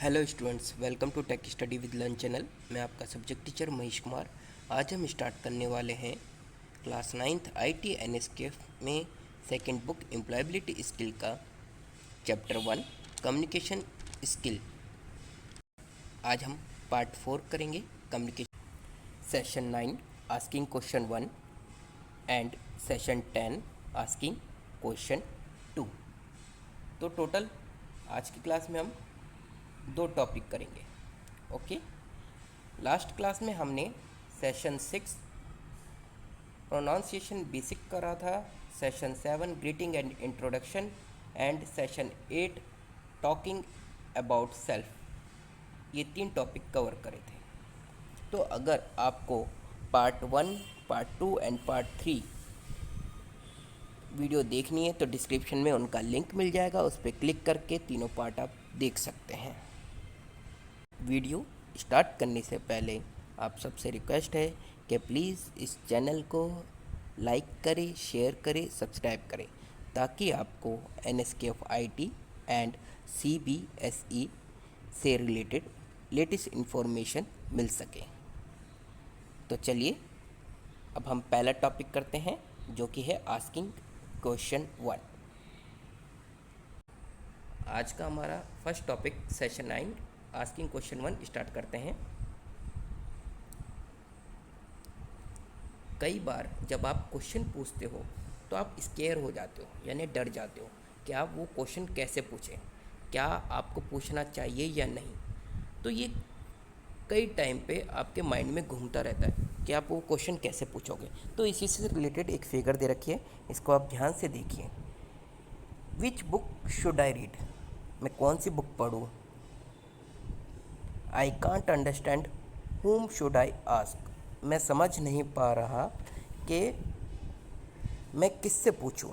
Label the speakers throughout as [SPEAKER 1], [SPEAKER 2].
[SPEAKER 1] Hello students, welcome to tech study with learn channel. मैं आपका subject teacher Mahesh Kumar. आज हम स्टार्ट करने वाले हैं क्लास 9th IT NSK में सेकंड बुक एम्प्लॉयबिलिटी स्किल का चैप्टर 1 कम्युनिकेशन स्किल। आज हम पार्ट 4 करेंगे, communication session 9 asking question 1 and session 10 asking question 2। तो टोटल आज की क्लास में हम 2 टॉपिक करेंगे। ओके, लास्ट क्लास में हमने सेशन 6 प्रोनाउंसिएशन बेसिक करा था, session 7 greeting and introduction and session 8 talking about self, ये 3 टॉपिक कवर करे थे। तो अगर आपको part 1, part 2 and part 3 video देखनी है तो डिस्क्रिप्शन में उनका लिंक मिल जाएगा, उस पर क्लिक करके तीनों पार्ट आप देख सकते हैं। वीडियो स्टार्ट करने से पहले आप सबसे रिक्वेस्ट है कि प्लीज़ इस चैनल को लाइक करें, शेयर करें, सब्सक्राइब करें, ताकि आपको NSKF एंड CBSE से रिलेटेड लेटेस्ट इन्फॉर्मेशन मिल सके। तो चलिए अब हम पहला टॉपिक करते हैं, जो कि है आस्किंग क्वेश्चन 1। आज का हमारा first topic session 9 asking question 1 start करते हैं। कई बार जब आप क्वेश्चन पूछते हो तो आप स्केयर हो जाते हो, यानी डर जाते हो कि आप वो क्वेश्चन कैसे पूछें, क्या आपको पूछना चाहिए या नहीं। तो ये कई टाइम पे आपके माइंड में घूमता रहता है कि आप वो क्वेश्चन कैसे पूछोगे। तो इसी से रिलेटेड एक फिगर दे रखी है, इसको आप ध्यान से देखिए। Which book should I read, मैं कौन सी बुक पढ़ूँ। I can't understand whom should I ask, मैं समझ नहीं पा रहा कि मैं किससे पूछूं।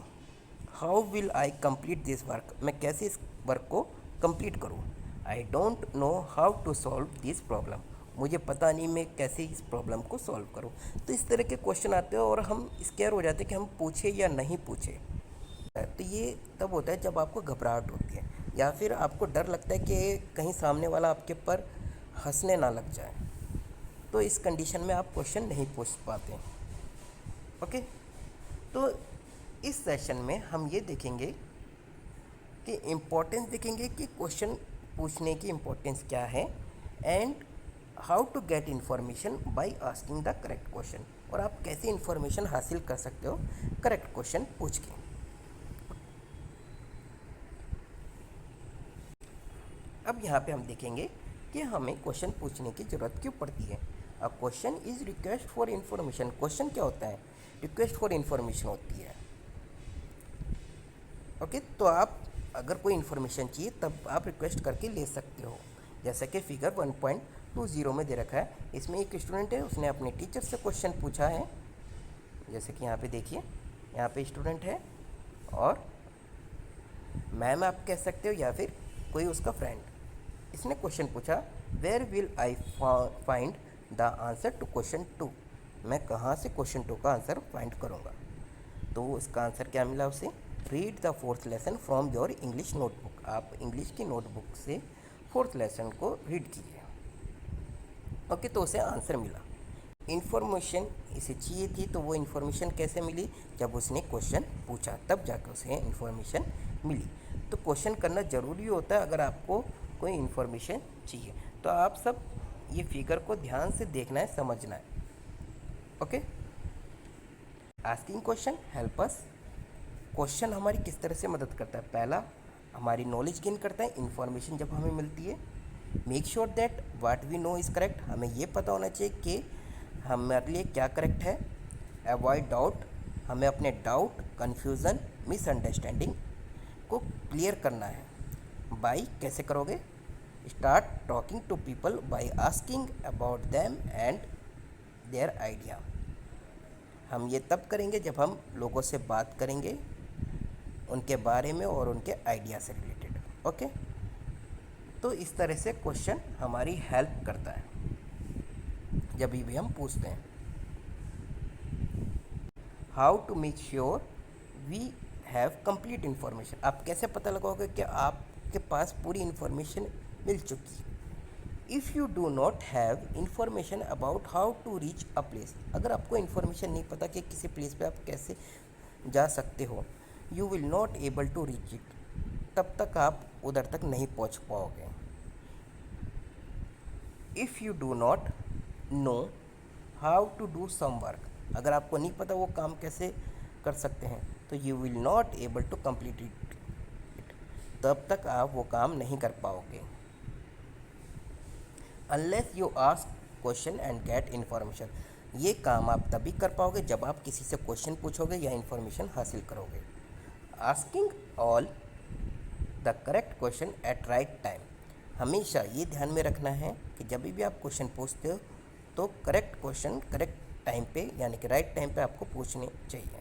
[SPEAKER 1] How will I complete this work, मैं कैसे इस वर्क को कंप्लीट करूं। I don't know how to solve this problem, मुझे पता नहीं मैं कैसे इस प्रॉब्लम को सॉल्व करूं। तो इस तरह के क्वेश्चन आते हैं और हम स्केयर हो जाते हैं कि हम पूछे या नहीं पूछे। तो ये तब होता है जब आपको घबराहट होती है या फिर आपको डर लगता है कि कहीं सामने वाला आपके ऊपर हंसने ना लग जाए। तो इस कंडीशन में आप क्वेश्चन नहीं पूछ पाते। ओके, तो इस सेशन में हम ये देखेंगे कि इम्पोर्टेंस देखेंगे कि क्वेश्चन पूछने की इम्पोर्टेंस क्या है and how to get information by asking the correct question, और आप कैसे इन्फॉर्मेशन हासिल कर सकते हो करेक्ट क्वेश्चन पूछ के। अब यहाँ पे हम देखेंगे कि हमें क्वेश्चन पूछने की ज़रूरत क्यों पड़ती है। A question is request for information, question क्या होता है, रिक्वेस्ट फॉर इन्फॉर्मेशन होती है। ओके, तो आप अगर कोई इन्फॉर्मेशन चाहिए तब आप रिक्वेस्ट करके ले सकते हो। जैसे कि फिगर 1.20 में दे रखा है, इसमें एक स्टूडेंट है, उसने अपने टीचर से क्वेश्चन पूछा है। जैसे कि यहाँ पे देखिए, यहाँ पे स्टूडेंट है और मैम आप कह सकते हो या फिर कोई उसका फ्रेंड। इसने क्वेश्चन पूछा, where will I find the answer to question 2, मैं कहाँ से क्वेश्चन 2 का आंसर फाइंड करूँगा। तो इसका आंसर क्या मिला उसे, read the 4th lesson from your English notebook, आप इंग्लिश की नोटबुक से 4th लेसन को रीड कीजिए। ओके, तो उसे आंसर मिला। इन्फॉर्मेशन इसे चाहिए थी, तो वो इन्फॉर्मेशन कैसे मिली, जब उसने क्वेश्चन पूछा तब जाकर उसे इन्फॉर्मेशन मिली। तो क्वेश्चन करना ज़रूरी होता है अगर आपको कोई इन्फॉर्मेशन चाहिए। तो आप सब ये फिगर को ध्यान से देखना है, समझना है। Okay, asking question help us, question हमारी किस तरह से मदद करता है। पहला, हमारी नॉलेज गेन करता है, इन्फॉर्मेशन जब हमें मिलती है। Make sure that what we know is correct, हमें ये पता होना चाहिए कि हमारे लिए क्या करेक्ट है। अवॉइड डाउट, हमें अपने डाउट, कन्फ्यूज़न, मिसअंडरस्टैंडिंग को क्लियर करना है। बाई कैसे करोगे, start talking to people by asking about them and their idea, हम ये तब करेंगे जब हम लोगों से बात करेंगे उनके बारे में और उनके आइडिया से रिलेटेड। ओके, तो इस तरह से क्वेश्चन हमारी हेल्प करता है जब भी हम पूछते हैं। How to make sure we have complete information, आप कैसे पता लगाओगे कि आपके पास पूरी इन्फॉर्मेशन मिल चुकी। If you do not have information about how to reach a place, अगर आपको इन्फॉर्मेशन नहीं पता कि किसी प्लेस पे आप कैसे जा सकते हो, you will not able to reach it, तब तक आप उधर तक नहीं पहुंच पाओगे। If you do not know how to do some work, अगर आपको नहीं पता वो काम कैसे कर सकते हैं, तो you will not able to complete it, तब तक आप वो काम नहीं कर पाओगे। Unless you ask question and get information, ये काम आप तभी कर पाओगे जब आप किसी से क्वेश्चन पूछोगे या इन्फॉर्मेशन हासिल करोगे। Asking all the correct question at right time, हमेशा ये ध्यान में रखना है कि जब भी आप क्वेश्चन पूछते हो तो करेक्ट क्वेश्चन करेक्ट टाइम पे यानी कि राइट टाइम पे आपको पूछने चाहिए।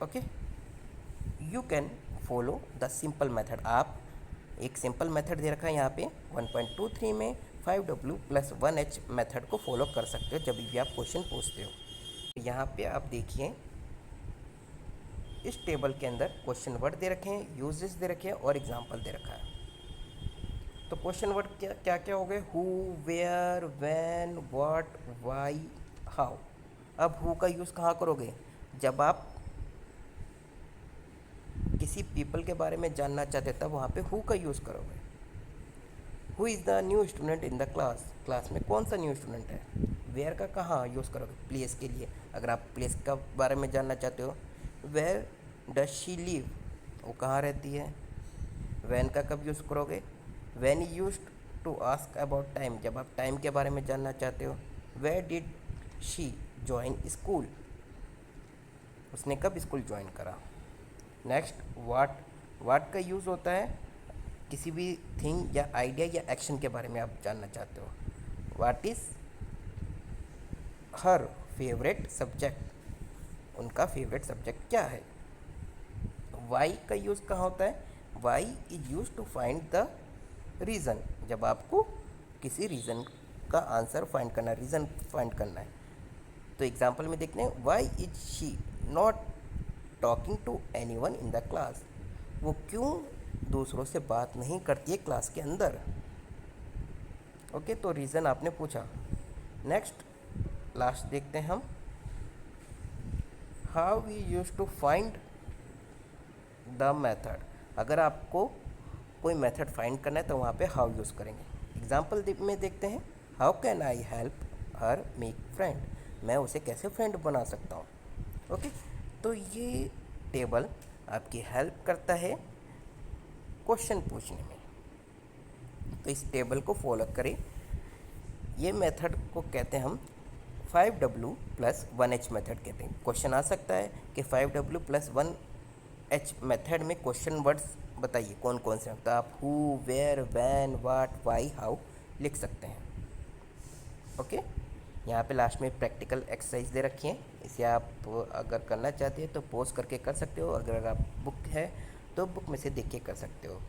[SPEAKER 1] Okay, you can follow the simple method, आप एक सिंपल मेथड दे रखा है यहाँ पे 1.23 में 5W + 1H मेथड को फॉलो कर सकते हो जब भी आप क्वेश्चन पूछते हो। यहाँ पे आप देखिए इस टेबल के अंदर क्वेश्चन वर्ड दे रखे हैं, यूजेस दे रखे हैं और एग्जाम्पल दे रखा है। तो क्वेश्चन वर्ड क्या क्या हो गए, who, where, when, what, why, how. अब हु का यूज़ कहाँ करोगे, जब आप किसी पीपल के बारे में जानना चाहते तब वहाँ पे हु का यूज़ करोगे। Who is the new student in the class, class में कौन सा न्यू स्टूडेंट है। वेयर का कहाँ यूज़ करोगे, प्लेस के लिए, अगर आप प्लेस का बारे में जानना चाहते हो। वेयर डज शी लिव, वो कहाँ रहती है। वैन का कब यूज़ करोगे, when use to ask about time, जब आप टाइम के बारे में जानना चाहते हो। Where did she join school, उसने कब स्कूल ज्वाइन करा। नेक्स्ट वाट का यूज़ होता है किसी भी थिंग या आइडिया या एक्शन के बारे में आप जानना चाहते हो। What is her favourite subject, उनका फेवरेट सब्जेक्ट क्या है। वाई का यूज़ कहाँ होता है, why is use to find the reason, जब आपको किसी रीज़न का आंसर फाइंड करना है, रीज़न फाइंड करना है। तो एग्जाम्पल में देखते हैं, why is she not talking to anyone in the class, वो क्यों दूसरों से बात नहीं करती है क्लास के अंदर। ओके, तो रीज़न आपने पूछा। नेक्स्ट लास्ट देखते हैं हम, how we use to find the method, अगर आपको कोई मेथड फाइंड करना है तो वहाँ पे हाउ यूज़ करेंगे। एग्जाम्पल में देखते हैं, how can I help her make friend, मैं उसे कैसे फ्रेंड बना सकता हूँ। ओके, तो ये टेबल आपकी हेल्प करता है क्वेश्चन पूछने में, तो इस टेबल को फॉलो करें। ये मेथड को कहते हैं हम 5W + 1H मेथड कहते हैं। क्वेश्चन आ सकता है कि 5W + 1H मेथड में क्वेश्चन वर्ड्स बताइए कौन कौन से हैं, तो आप who, where, when, what, why, how लिख सकते हैं। ओके, यहाँ पे लास्ट में प्रैक्टिकल एक्सरसाइज दे रखी है, इसे आप अगर करना चाहते हैं तो पॉज करके कर सकते हो, अगर आप बुक है तो बुक में से देख के कर सकते हो।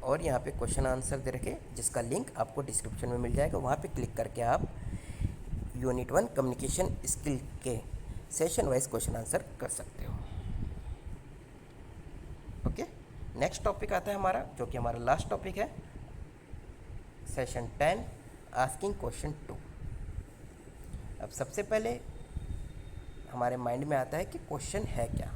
[SPEAKER 1] और यहाँ पे क्वेश्चन आंसर दे रखे जिसका लिंक आपको डिस्क्रिप्शन में मिल जाएगा, वहाँ पे क्लिक करके आप यूनिट 1 कम्युनिकेशन स्किल के सेशन वाइज क्वेश्चन आंसर कर सकते हो। ओके, नेक्स्ट टॉपिक आता है हमारा, जो कि हमारा लास्ट टॉपिक है, सेशन 10 आस्किंग क्वेश्चन 2। अब सबसे पहले हमारे माइंड में आता है कि क्वेश्चन है क्या,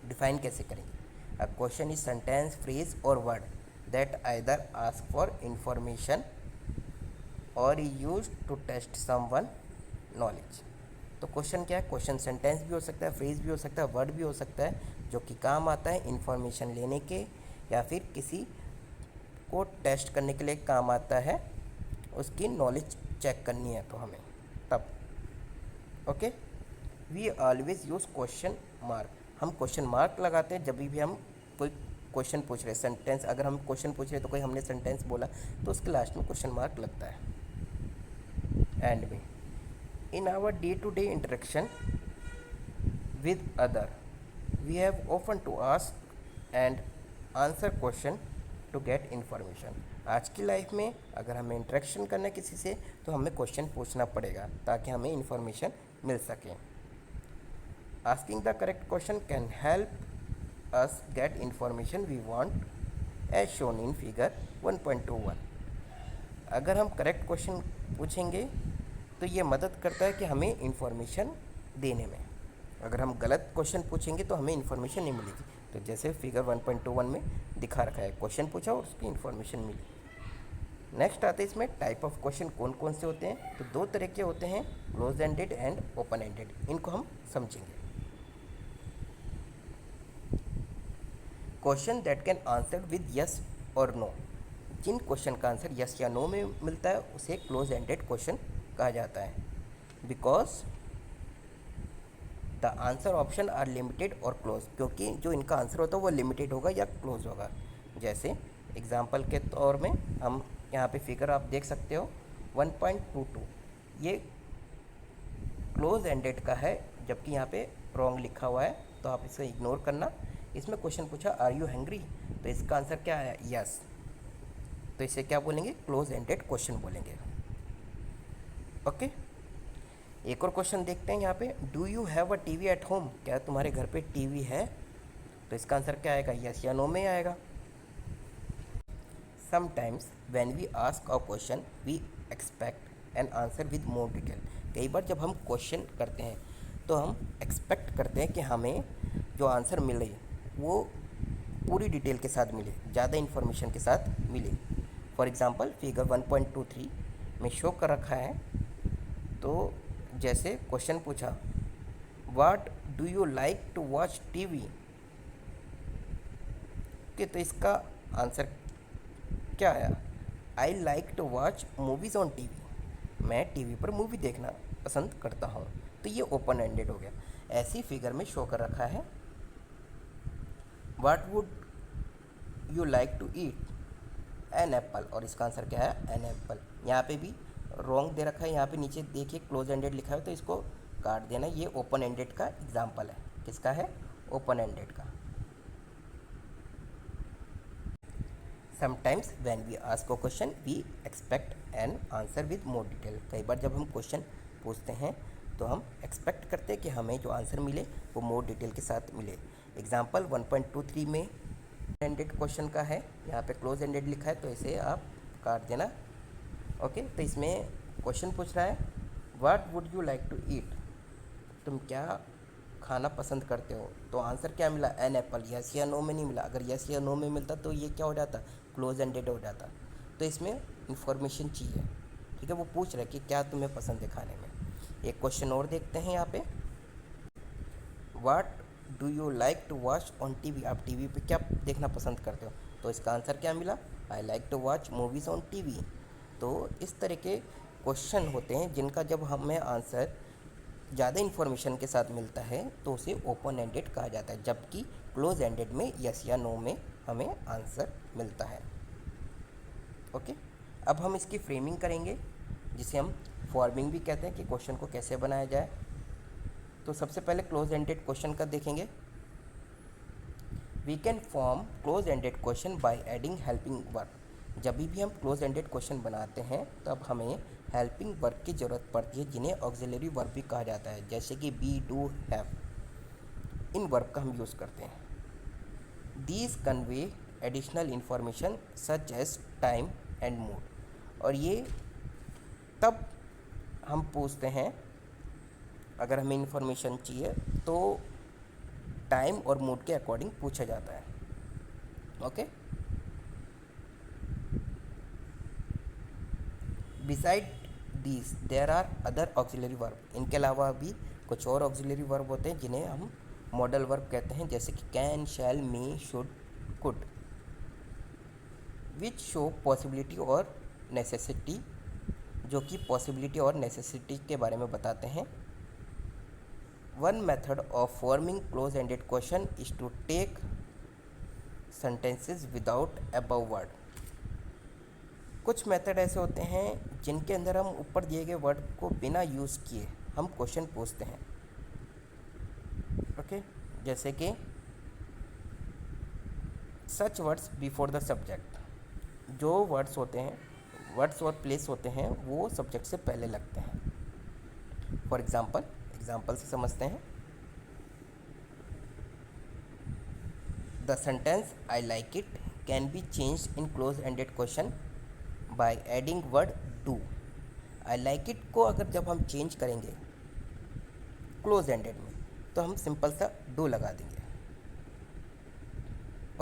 [SPEAKER 1] डिफाइन कैसे करेंगे। अब क्वेश्चन इज सेंटेंस, फ्रेज और word that either ask for information और use to test someone knowledge. तो क्वेश्चन क्या है, क्वेश्चन सेंटेंस भी हो सकता है, फ्रेज भी हो सकता है, वर्ड भी हो सकता है, जो कि काम आता है इंफॉर्मेशन लेने के या फिर किसी को टेस्ट करने के लिए काम आता है, उसकी नॉलेज चेक करनी है तो हमें तब। Okay, we always use question mark, हम क्वेश्चन मार्क लगाते हैं जब भी हम कोई क्वेश्चन पूछ रहे हैं। सेंटेंस अगर हम क्वेश्चन पूछ रहे हैं तो कोई हमने सेंटेंस बोला तो उसके लास्ट में क्वेश्चन मार्क लगता है एंड में। In our day to day interaction with other we have often to ask and answer question to get information। आज की लाइफ में अगर हमें इंटरेक्शन करना है किसी से तो हमें क्वेश्चन पूछना पड़ेगा ताकि हमें इंफॉर्मेशन मिल सके। Asking the correct question can help us get information we want as shown in figure 1.21। अगर हम करेक्ट क्वेश्चन पूछेंगे तो ये मदद करता है कि हमें इंफॉर्मेशन देने में। अगर हम गलत क्वेश्चन पूछेंगे तो हमें इन्फॉर्मेशन नहीं मिलेगी। तो जैसे फिगर 1.21 में दिखा रखा है, क्वेश्चन पूछा और उसकी इन्फॉर्मेशन मिली। नेक्स्ट आते हैं इसमें टाइप ऑफ क्वेश्चन कौन कौन से होते हैं। तो दो तरह के होते हैं, close ended and open ended. इनको हम समझेंगे। Question that can answer with yes और नो। जिन क्वेश्चन का आंसर यस या नो में मिलता है उसे क्लोज एंडेड क्वेश्चन कहा जाता है। Because the answer option are limited और क्लोज, क्योंकि जो इनका आंसर होता है वो लिमिटेड होगा या क्लोज होगा। जैसे एग्जांपल के तौर में हम यहाँ पे फिगर आप देख सकते हो 1.22, ये क्लोज एंडेड का है, जबकि यहाँ पे रॉन्ग लिखा हुआ है, तो आप इसे इग्नोर करना। इसमें क्वेश्चन पूछा आर यू हैंग्री, तो इसका आंसर क्या है यस, तो इसे क्या बोलेंगे, क्लोज एंडेड क्वेश्चन बोलेंगे। ओके, एक और क्वेश्चन देखते हैं यहाँ पे, do you have a TV at home, क्या तुम्हारे घर पे टीवी है, तो इसका आंसर क्या आएगा, यस या नो में आएगा। Sometimes when we ask a question we expect an answer with more detail. कई बार जब हम क्वेश्चन करते हैं तो हम एक्सपेक्ट करते हैं कि हमें जो आंसर मिले वो पूरी डिटेल के साथ मिले, ज़्यादा इन्फॉर्मेशन के साथ मिले। फॉर एग्ज़ाम्पल फिगर 1.23 में शो कर रखा है, तो जैसे क्वेश्चन पूछा what do you like to watch TV, कि तो इसका आंसर क्या आया, I like to watch movies on TV, मैं टीवी पर मूवी देखना पसंद करता हूँ। तो ये ओपन एंडेड हो गया। ऐसी फिगर में शो कर रखा है what would you like to eat, an apple, और इसका आंसर क्या है एन एप्पल। यहाँ पे भी रॉन्ग दे रखा है, यहाँ पे नीचे देखिए क्लोज एंडेड लिखा है, तो इसको काट देना। ये ओपन एंडेड का एग्जाम्पल है। किसका है, ओपन एंडेड का। Sometimes when we ask a question we expect an answer with more detail. कई बार जब हम क्वेश्चन पूछते हैं तो हम एक्सपेक्ट करते हैं कि हमें जो आंसर मिले वो मोर डिटेल के साथ मिले। एग्जाम्पल 1.23 में एंडेड क्वेश्चन का है, यहाँ पे क्लोज एंडेड लिखा है, तो इसे आप काट देना। ओके, तो इसमें क्वेश्चन पूछ रहा है what would you like to eat, तुम क्या खाना पसंद करते हो, तो आंसर क्या मिला, एन एप्पल। यस या नो में नहीं मिला। अगर यस या नो में मिलता तो ये क्या हो जाता, क्लोज एंडेड हो जाता। तो इसमें इंफॉर्मेशन चाहिए, ठीक है, वो पूछ रहा है कि क्या तुम्हें पसंद है खाने में। एक क्वेश्चन और देखते हैं यहाँ पे, what do you like to watch on TV, आप टीवी पे क्या देखना पसंद करते हो, तो इसका आंसर क्या मिला, I like to watch movies on TV. तो इस तरह के क्वेश्चन होते हैं जिनका जब हमें आंसर ज़्यादा इन्फॉर्मेशन के साथ मिलता है तो उसे ओपन एंडेड कहा जाता है, जबकि क्लोज एंडेड में यस या नो में हमें आंसर मिलता है। ओके, अब हम इसकी फ्रेमिंग करेंगे, जिसे हम फॉर्मिंग भी कहते हैं, कि क्वेश्चन को कैसे बनाया जाए। तो सबसे पहले क्लोज एंडेड क्वेश्चन का देखेंगे। We can form close ended question by adding helping verb. जब भी हम क्लोज एंडेड क्वेश्चन बनाते हैं तब हमें हेल्पिंग वर्ब की ज़रूरत पड़ती है, जिन्हें ऑक्सिलरी वर्ब भी कहा जाता है, जैसे कि बी, डू, हैव। इन वर्ब का हम यूज़ करते हैं। These convey additional information such as time and mood. और ये तब हम पूछते हैं अगर हमें इंफॉर्मेशन चाहिए तो टाइम और मूड के अकॉर्डिंग पूछा जाता है। Okay, beside these there are other auxiliary verb. इनके अलावा भी कुछ और ऑक्सिलरी वर्ब होते हैं जिन्हें हम मॉडल वर्ब कहते हैं, जैसे कि can, shall, may, should, could, which show possibility और नेसेसिटी, जो कि पॉसिबिलिटी और नेसेसिटी के बारे में बताते हैं। One method of forming close ended question is to take sentences without above word. कुछ मेथड ऐसे होते हैं जिनके अंदर हम ऊपर दिए गए वर्ड को बिना यूज़ किए हम क्वेश्चन पूछते हैं। ओके, जैसे कि सच वर्ड्स बिफोर द सब्जेक्ट। जो वर्ड्स होते हैं, वर्ड्स और प्लेस होते हैं, वो सब्जेक्ट से पहले लगते हैं। फॉर एग्जाम्पल से समझते हैं। The sentence I like it can be change in close ended question by adding word do. I like it को अगर जब हम चेंज करेंगे क्लोज एंडेड में तो हम सिंपल सा डू लगा देंगे।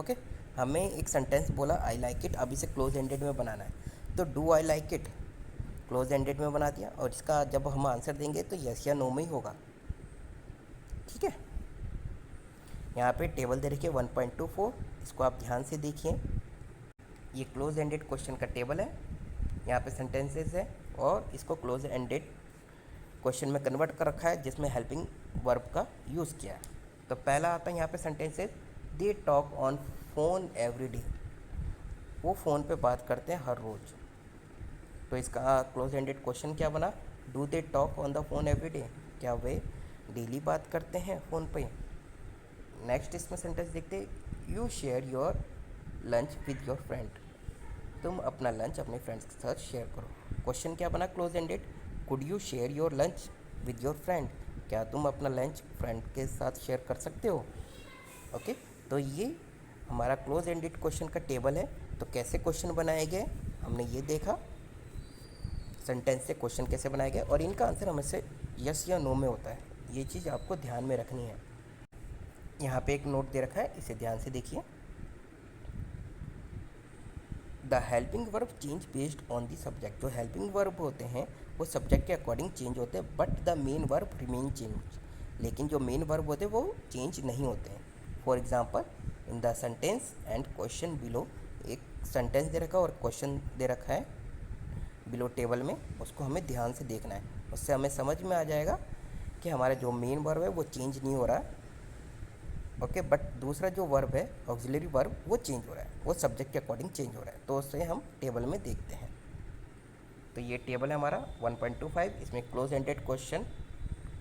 [SPEAKER 1] ओके हमें एक सेंटेंस बोला आई लाइक इट, अब इसे क्लोज एंडेड में बनाना है तो do I like it close ended में बना दिया, और इसका जब हम आंसर देंगे तो यस या नो में ही होगा। ठीक है, यहाँ पे टेबल दे रखिए 1.24, इसको आप ध्यान से देखिए। ये क्लोज एंडेड क्वेश्चन का टेबल है, यहाँ पे सेंटेंसेस है और इसको क्लोज एंडेड क्वेश्चन में कन्वर्ट कर रखा है जिसमें हेल्पिंग वर्ब का यूज़ किया है। तो पहला आता है यहाँ पे sentences, they talk on phone every day, वो फ़ोन पे बात करते हैं हर रोज़। तो इसका क्लोज एंडेड क्वेश्चन क्या बना, do they talk on the phone every day, क्या वे डेली बात करते हैं फ़ोन पे। नेक्स्ट इसमें सेंटेंस देखते, you share your lunch with your friend, तुम अपना लंच अपने फ्रेंड्स के साथ शेयर करो। क्वेश्चन क्या बना close ended, could you share your lunch with your friend, क्या तुम अपना लंच फ्रेंड के साथ शेयर कर सकते हो। ओके तो ये हमारा क्लोज एंडेड क्वेश्चन का टेबल है। तो कैसे क्वेश्चन बनाए गए हमने ये देखा, सेंटेंस से क्वेश्चन कैसे बनाए गए और इनका आंसर हमेशा यस या नो में होता है, ये चीज़ आपको ध्यान में रखनी है। यहाँ पे एक नोट दे रखा है, इसे ध्यान से देखिए। The helping verb change based on the subject, जो हेल्पिंग वर्ब होते हैं वो सब्जेक्ट के अकॉर्डिंग चेंज होते हैं, but the main verb remain change, लेकिन जो मेन वर्ब होते हैं वो चेंज नहीं होते हैं। For example in the sentence and question below, एक सेंटेंस दे रखा है और क्वेश्चन दे रखा है बिलो टेबल में, उसको हमें ध्यान से देखना है, उससे हमें समझ में आ जाएगा कि हमारा जो मेन वर्ब है वो चेंज नहीं हो रहा है। ओके बट दूसरा जो वर्ब है ऑक्सिलरी वर्ब वो चेंज हो रहा है, वो सब्जेक्ट के अकॉर्डिंग चेंज हो रहा है, तो उससे हम टेबल में देखते हैं। तो ये टेबल है हमारा 1.25, इसमें क्लोज एंडेड क्वेश्चन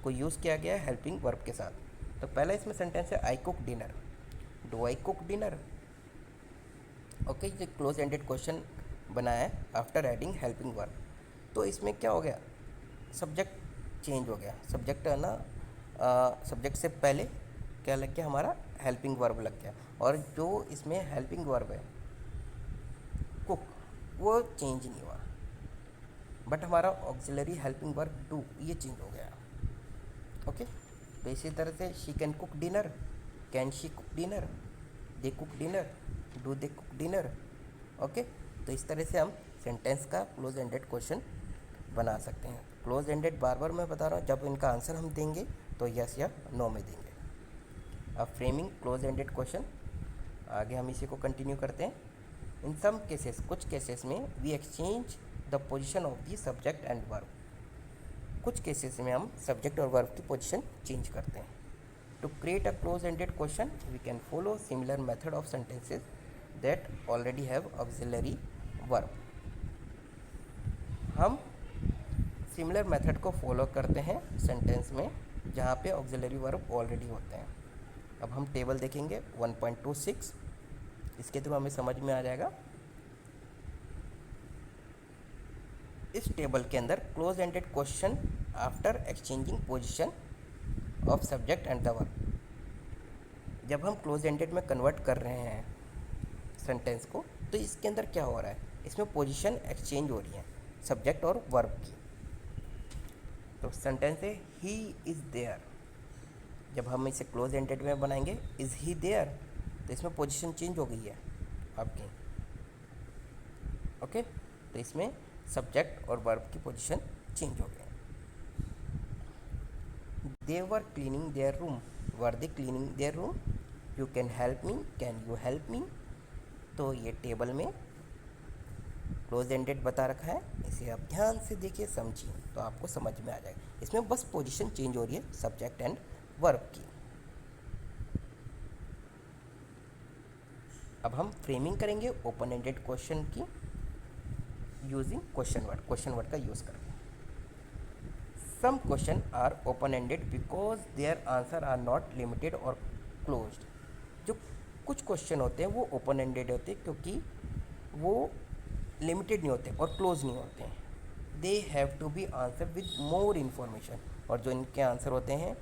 [SPEAKER 1] को यूज़ किया गया है हेल्पिंग वर्ब के साथ। तो पहला इसमें सेंटेंस है I cook dinner, do I cook dinner. Okay ये क्लोज एंडेड क्वेश्चन बनाया है आफ्टर एडिंग हेल्पिंग वर्ब। तो इसमें क्या हो गया, सब्जेक्ट चेंज हो गया, सब्जेक्ट है ना, सब्जेक्ट से पहले क्या लग गया हमारा हेल्पिंग वर्ब लग गया, और जो इसमें हेल्पिंग वर्ब है कुक वो चेंज नहीं हुआ, बट हमारा ऑक्सिलरी हेल्पिंग वर्ब डू ये चेंज हो गया। ओके तो इसी तरह से she can cook dinner, can she cook dinner, they cook dinner, do they cook dinner. Okay तो इस तरह से हम सेंटेंस का क्लोज एंडेड क्वेश्चन बना सकते हैं। क्लोज एंडेड बार बार मैं बता रहा हूँ, जब इनका आंसर हम देंगे तो यस या नो में देंगे। अब फ्रेमिंग क्लोज एंडेड क्वेश्चन, आगे हम इसी को कंटिन्यू करते हैं। इन सम केसेस, कुछ केसेस में we exchange the position of the subject and verb, कुछ केसेस में हम सब्जेक्ट और वर्ब की पोजीशन चेंज करते हैं। To create a close ended question we can follow similar method of sentences that already have auxiliary verb. हम similar method को follow करते हैं सेंटेंस में जहाँ पे ऑक्सिलरी वर्ब ऑलरेडी होते हैं। अब हम टेबल देखेंगे 1.26, इसके थ्रू हमें समझ में आ जाएगा। इस टेबल के अंदर close ended question after exchanging position of subject and the verb, जब हम क्लोज एंडेड में कन्वर्ट कर रहे हैं सेंटेंस को तो इसके अंदर क्या हो रहा है, इसमें पोजीशन एक्सचेंज हो रही है सब्जेक्ट और वर्ब की। तो सेंटेंस है ही इज़ देयर, जब हम इसे क्लोज एंडेड में बनाएंगे इज़ ही देयर, तो इसमें पोजीशन चेंज हो गई है आपकी। ओके तो इसमें सब्जेक्ट और वर्ब की पोजीशन चेंज हो गई। They were cleaning their room, were they cleaning their room, you can help me, can you help me. तो ये टेबल में क्लोज एंडेड बता रखा है, इसे आप ध्यान से देखिए समझिए तो आपको समझ में आ जाएगा। इसमें बस पोजीशन चेंज हो रही है सब्जेक्ट एंड वर्ब की। अब हम फ्रेमिंग करेंगे ओपन एंडेड क्वेश्चन की यूजिंग क्वेश्चन वर्ड का यूज़ करके। Some question are open ended because their answer are not limited और क्लोज्ड, जो कुछ क्वेश्चन होते हैं वो ओपन एंडेड होते हैं क्योंकि वो लिमिटेड नहीं होते और क्लोज नहीं होते हैं। They have to be answer with more information, और जो इनके आंसर होते हैं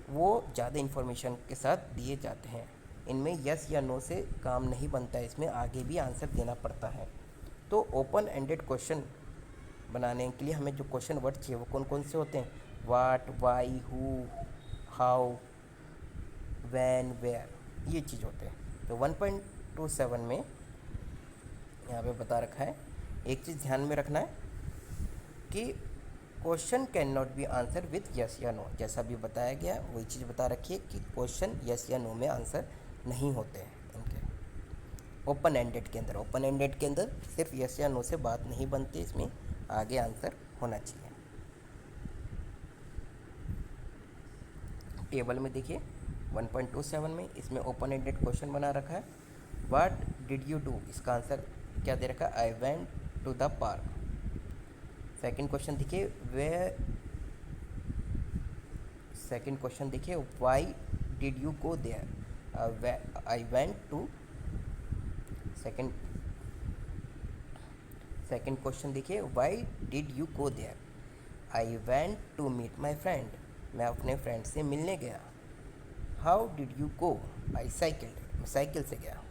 [SPEAKER 1] वो ज़्यादा इन्फॉर्मेशन के साथ दिए जाते हैं। इनमें यस या नो से काम नहीं बनता है, इसमें आगे भी आंसर देना पड़ता है। तो ओपन एंडेड क्वेश्चन बनाने के लिए हमें जो क्वेश्चन वर्ड चाहिए वो कौन कौन से होते हैं, what, why, who, how, when, where, ये चीज़ होते हैं। तो 1.27 में यहाँ पे बता रखा है, एक चीज़ ध्यान में रखना है कि question can not be answer with yes या नो। जैसा भी बताया गया वही चीज़ बता रखी है कि क्वेश्चन यस या नो में आंसर नहीं होते हैं इनके ओपन एंडेड के अंदर। ओपन एंडेड के अंदर सिर्फ यस या नो से बात नहीं बनती, इसमें आगे आंसर होना चाहिए। टेबल में देखिए 1.27 में इसमें ओपन एंडेड क्वेश्चन बना रखा है, व्हाट डिड यू डू, इसका आंसर क्या दे रखा है, I went to the park. Second question देखिए सेकंड क्वेश्चन देखिए why did you go there, I went to. Second question देखिए why did you go there, I went to meet my friend, मैं अपने friend से मिलने गया। How did you go, I cycled, मैं cycle से गया।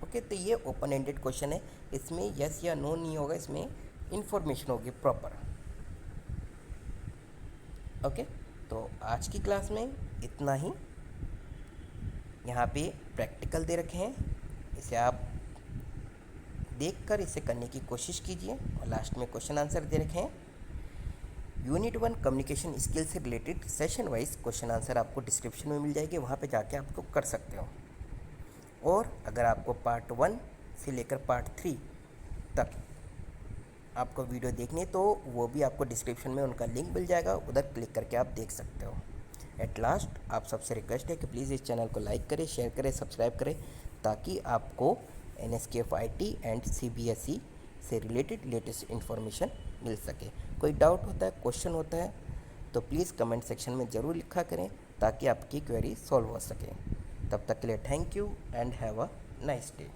[SPEAKER 1] ओके, तो ये ओपन एंडेड क्वेश्चन है, इसमें यस या नो नहीं होगा, इसमें इंफॉर्मेशन होगी प्रॉपर। ओके, तो आज की क्लास में इतना ही। यहाँ पे प्रैक्टिकल दे रखे हैं, इसे आप देखकर इसे करने की कोशिश कीजिए, और लास्ट में क्वेश्चन आंसर दे रखे हैं। यूनिट 1 कम्युनिकेशन स्किल से related session wise question answer आपको डिस्क्रिप्शन में मिल जाएगी, वहाँ पे जाके आपको कर सकते हो। और अगर आपको पार्ट 1 से लेकर पार्ट 3 तक आपको वीडियो देखनी है तो वो भी आपको डिस्क्रिप्शन में उनका लिंक मिल जाएगा, उधर क्लिक करके आप देख सकते हो। एट लास्ट आप सबसे रिक्वेस्ट है कि प्लीज़ इस चैनल को लाइक करें, शेयर करें, सब्सक्राइब करें, ताकि आपको NSKFIT एंड CBSE से रिलेटेड लेटेस्ट इन्फॉर्मेशन मिल सके। कोई डाउट होता है, क्वेश्चन होता है, तो प्लीज़ कमेंट सेक्शन में ज़रूर लिखा करें, ताकि आपकी क्वेरी सॉल्व हो सके। तब तक के लिए thank you and have a nice day.